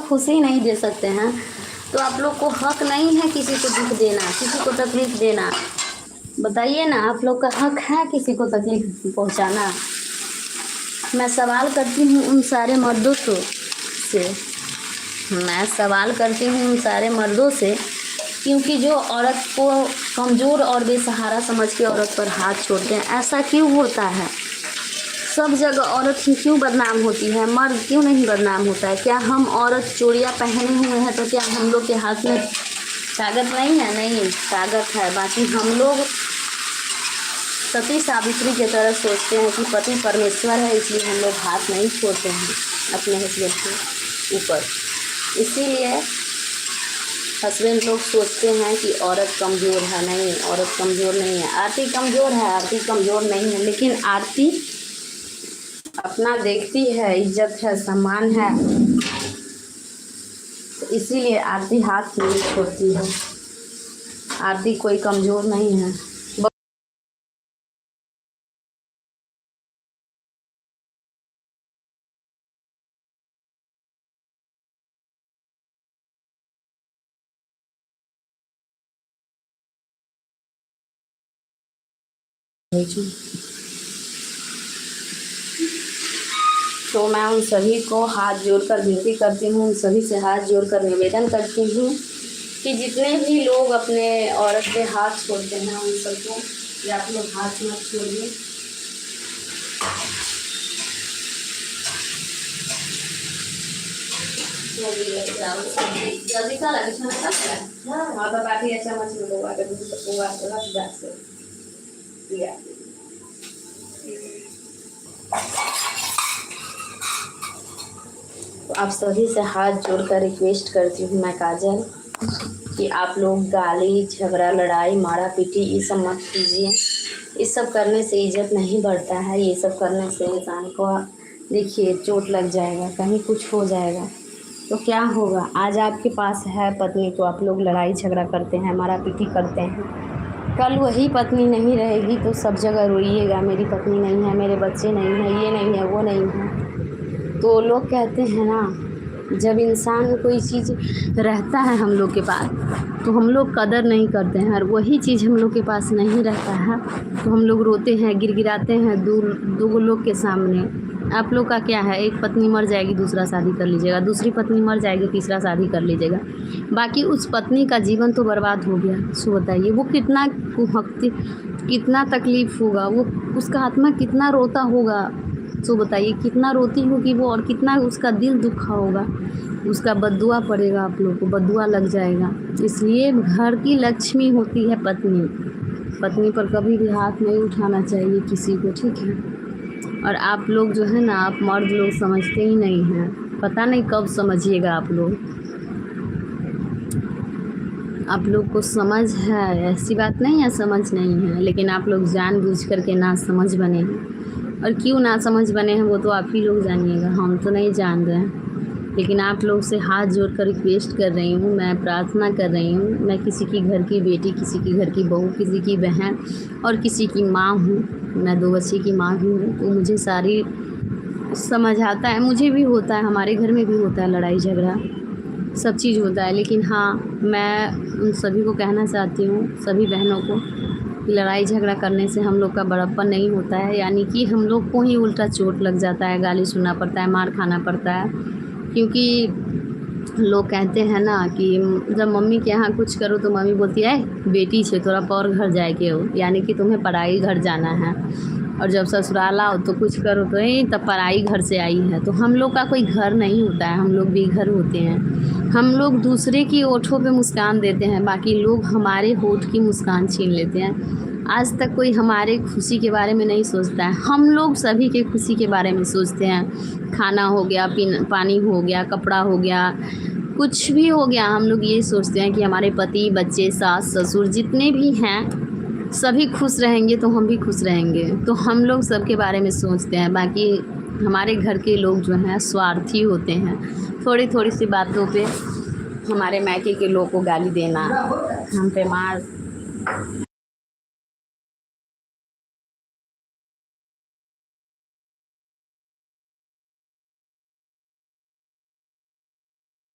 खुशी नहीं दे सकते हैं तो आप लोग को हक नहीं है किसी को दुख देना, किसी को तकलीफ़ देना। बताइए ना, आप लोग का हक है किसी को तकलीफ़ पहुंचाना? मैं सवाल करती हूँ उन सारे मर्दों से, मैं सवाल करती हूँ उन सारे मर्दों से, क्योंकि जो औरत को कमज़ोर और बेसहारा समझ के औरत पर हाथ छोड़ते हैं। ऐसा क्यों होता है? सब जगह औरत ही क्यों बदनाम होती है, मर्द क्यों नहीं बदनाम होता है? क्या हम औरत चूड़ियाँ पहने हुए हैं तो क्या हम लोग के हाथ में ताकत नहीं है? नहीं, ताकत है। बाकी हम लोग सती सावित्री की तरह सोचते हैं कि पति परमेश्वर है, इसलिए हम लोग हाथ नहीं छोड़ते हैं अपने हस्बैंड के ऊपर। इसीलिए हस्बैंड लोग सोचते हैं कि औरत कमज़ोर है। नहीं, औरत कमज़ोर नहीं है। आरती कमज़ोर है, आरती कमज़ोर नहीं है, लेकिन आरती अपना देखती है, इज्जत है, सम्मान है, तो इसीलिए आरती हाथ नहीं छोड़ती है। आरती कोई कमज़ोर नहीं है। तो मैं उन सभी को हाथ जोड़कर विनती करती हूँ, उन सभी से हाथ जोड़कर निवेदन करती हूँ कि जितने भी लोग अपने औरत पे हाथ छोड़ते हैं उन सबको कि आप लोग हाथ मत छोड़िए। जल्दी का लगे खाना का हाँ तो बाकी अच्छा मत लोग आके दूध पूरा रख जा से दिया। तो आप सभी से हाथ जोड़कर रिक्वेस्ट करती हूँ मैं काजल कि आप लोग गाली झगड़ा लड़ाई मारा पीटी ये सब मत कीजिए। ये सब करने से इज्जत नहीं बढ़ता है। ये सब करने से इंसान को देखिए चोट लग जाएगा, कहीं कुछ हो जाएगा तो क्या होगा। आज आपके पास है पत्नी तो आप लोग लड़ाई झगड़ा करते हैं, मारा पीटी करते हैं। कल वही पत्नी नहीं रहेगी तो सब जगह रोइएगा, मेरी पत्नी नहीं है, मेरे बच्चे नहीं हैं, ये नहीं है, वो नहीं है। तो लोग कहते हैं ना, जब इंसान कोई चीज़ रहता है हम लोग के पास तो हम लोग कदर नहीं करते हैं, और वही चीज़ हम लोग के पास नहीं रहता है तो हम लोग रोते हैं, गिड़गिड़ाते हैं दो लोग के सामने। आप लोग का क्या है, एक पत्नी मर जाएगी दूसरा शादी कर लीजिएगा, दूसरी पत्नी मर जाएगी तीसरा शादी कर लीजिएगा, बाकी उस पत्नी का जीवन तो बर्बाद हो गया। सो बताइए वो कितना कुहकती, कितना तकलीफ़ होगा, वो उसका आत्मा कितना रोता होगा। तो बताइए कितना रोती होगी वो, और कितना उसका दिल दुखा होगा। उसका बद्दुआ पड़ेगा, आप लोग को बद्दुआ लग जाएगा। इसलिए घर की लक्ष्मी होती है पत्नी, पत्नी पर कभी भी हाथ नहीं उठाना चाहिए किसी को, ठीक है। और आप लोग जो है ना, आप मर्द लोग समझते ही नहीं हैं, पता नहीं कब समझिएगा आप लोग। आप लोग को समझ है, ऐसी बात नहीं है समझ नहीं है, लेकिन आप लोग जानबूझ करके ना समझ बने हैं। और क्यों ना समझ बने हैं वो तो आप ही लोग जानिएगा, हम तो नहीं जान रहे हैं। लेकिन आप लोग से हाथ जोड़कर रिक्वेस्ट कर रही हूँ, मैं प्रार्थना कर रही हूँ। मैं किसी की घर की बेटी, किसी की घर की बहू, किसी की बहन और किसी की माँ हूँ। मैं 2 बच्चे की माँ भी हूँ, तो मुझे सारी समझ आता है। मुझे भी होता है, हमारे घर में भी होता है लड़ाई झगड़ा, सब चीज़ होता है। लेकिन हाँ, मैं उन सभी को कहना चाहती हूँ, सभी बहनों को, लड़ाई झगड़ा करने से हम लोग का बड़प्पन नहीं होता है, यानी कि हम लोग को ही उल्टा चोट लग जाता है, गाली सुनना पड़ता है, मार खाना पड़ता है। क्योंकि लोग कहते हैं ना कि जब मम्मी के यहाँ कुछ करो तो मम्मी बोलती है बेटी छे तोरा पर घर जाए के हो, यानी कि तुम्हें पराई घर जाना है। और जब ससुराल आओ तो कुछ करो तो तब पराई घर से आई है। तो हम लोग का कोई घर नहीं होता है, हम लोग बेघर होते हैं। हम लोग दूसरे की ओठों पे मुस्कान देते हैं, बाकी लोग हमारे होठ की मुस्कान छीन लेते हैं। आज तक कोई हमारे खुशी के बारे में नहीं सोचता है, हम लोग सभी के खुशी के बारे में सोचते हैं। खाना हो गया, पानी हो गया, कपड़ा हो गया, कुछ भी हो गया, हम लोग ये सोचते हैं कि हमारे पति, बच्चे, सास ससुर जितने भी हैं सभी खुश रहेंगे तो हम भी खुश रहेंगे। तो हम लोग सबके बारे में सोचते हैं। बाकी हमारे घर के लोग जो हैं स्वार्थी होते हैं, थोड़ी थोड़ी सी बातों पे हमारे मायके के लोग को गाली देना, हम पे मार